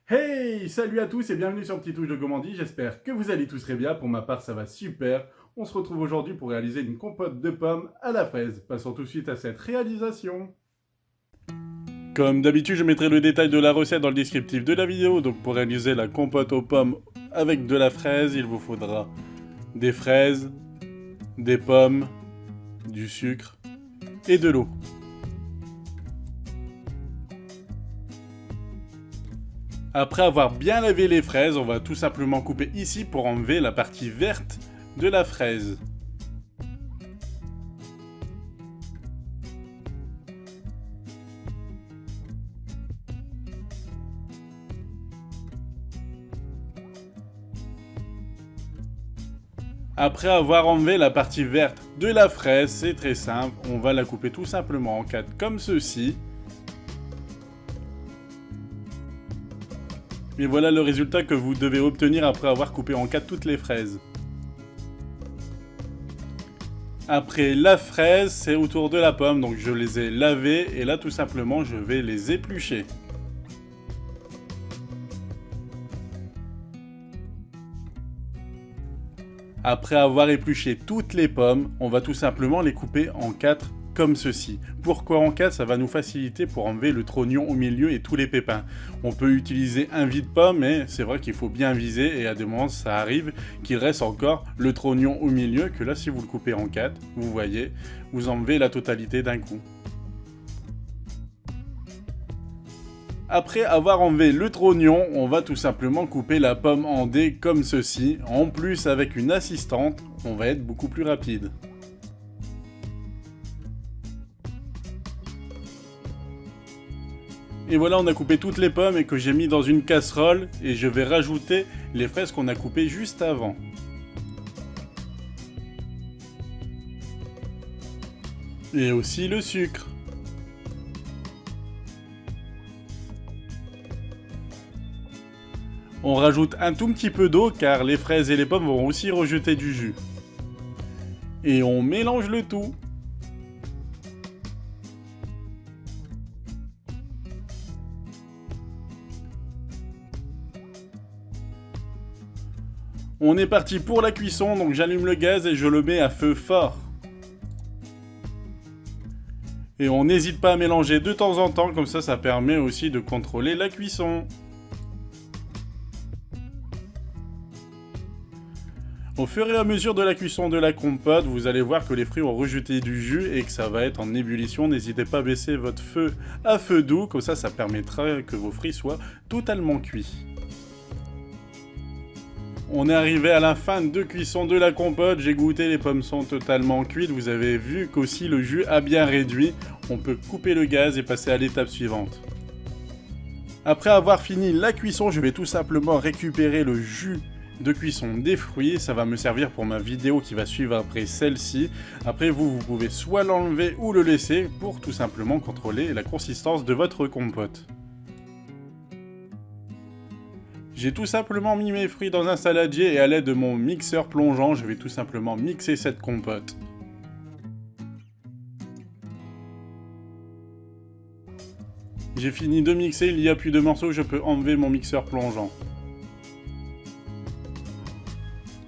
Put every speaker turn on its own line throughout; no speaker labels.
Hey, salut à tous et bienvenue sur Petit Touche de Gourmandise, j'espère que vous allez tous très bien, pour ma part ça va super. On se retrouve aujourd'hui pour réaliser une compote de pommes à la fraise. Passons tout de suite à cette réalisation. Comme d'habitude, je mettrai le détail de la recette dans le descriptif de la vidéo, donc pour réaliser la compote aux pommes avec de la fraise, il vous faudra des fraises, des pommes, du sucre et de l'eau. Après avoir bien lavé les fraises, on va tout simplement couper ici pour enlever la partie verte de la fraise. Après avoir enlevé la partie verte de la fraise, c'est très simple, on va la couper tout simplement en 4 comme ceci. Et voilà le résultat que vous devez obtenir après avoir coupé en 4 toutes les fraises. Après la fraise, c'est au tour de la pomme, donc je les ai lavées et là tout simplement je vais les éplucher. Après avoir épluché toutes les pommes, on va tout simplement les couper en 4 comme ceci. Pourquoi en 4? Ça va nous faciliter pour enlever le trognon au milieu et tous les pépins. On peut utiliser un vide-pomme, mais c'est vrai qu'il faut bien viser et à des moments ça arrive qu'il reste encore le trognon au milieu, que là si vous le coupez en 4, vous voyez, vous enlevez la totalité d'un coup. Après avoir enlevé le trognon, on va tout simplement couper la pomme en dés comme ceci. En plus, avec une assistante, on va être beaucoup plus rapide. Et voilà, on a coupé toutes les pommes et que j'ai mis dans une casserole et je vais rajouter les fraises qu'on a coupées juste avant. Et aussi le sucre. On rajoute un tout petit peu d'eau car les fraises et les pommes vont aussi rejeter du jus. Et on mélange le tout. On est parti pour la cuisson, donc j'allume le gaz et je le mets à feu fort. Et on n'hésite pas à mélanger de temps en temps, comme ça permet aussi de contrôler la cuisson. Au fur et à mesure de la cuisson de la compote, vous allez voir que les fruits ont rejeté du jus et que ça va être en ébullition. N'hésitez pas à baisser votre feu à feu doux, comme ça permettra que vos fruits soient totalement cuits. On est arrivé à la fin de cuisson de la compote, j'ai goûté, les pommes sont totalement cuites. Vous avez vu qu'aussi le jus a bien réduit. On peut couper le gaz et passer à l'étape suivante. Après avoir fini la cuisson, je vais tout simplement récupérer le jus de cuisson des fruits. Ça va me servir pour ma vidéo qui va suivre après celle-ci. Après vous pouvez soit l'enlever ou le laisser pour tout simplement contrôler la consistance de votre compote. J'ai tout simplement mis mes fruits dans un saladier et à l'aide de mon mixeur plongeant, je vais tout simplement mixer cette compote. J'ai fini de mixer, il n'y a plus de morceaux, je peux enlever mon mixeur plongeant.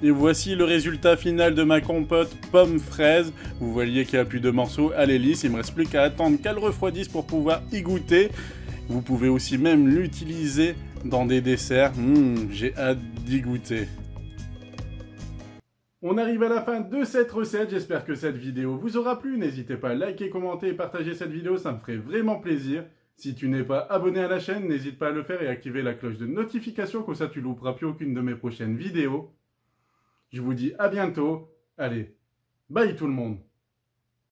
Et voici le résultat final de ma compote pomme-fraise. Vous voyez qu'il n'y a plus de morceaux, elle est lisse, il ne me reste plus qu'à attendre qu'elle refroidisse pour pouvoir y goûter. Vous pouvez aussi même l'utiliser dans des desserts. J'ai hâte d'y goûter. On arrive à la fin de cette recette, j'espère que cette vidéo vous aura plu. N'hésitez pas à liker, commenter et partager cette vidéo, ça me ferait vraiment plaisir. Si tu n'es pas abonné à la chaîne, n'hésite pas à le faire et activer la cloche de notification, comme ça tu ne louperas plus aucune de mes prochaines vidéos. Je vous dis à bientôt. Allez, bye tout le monde.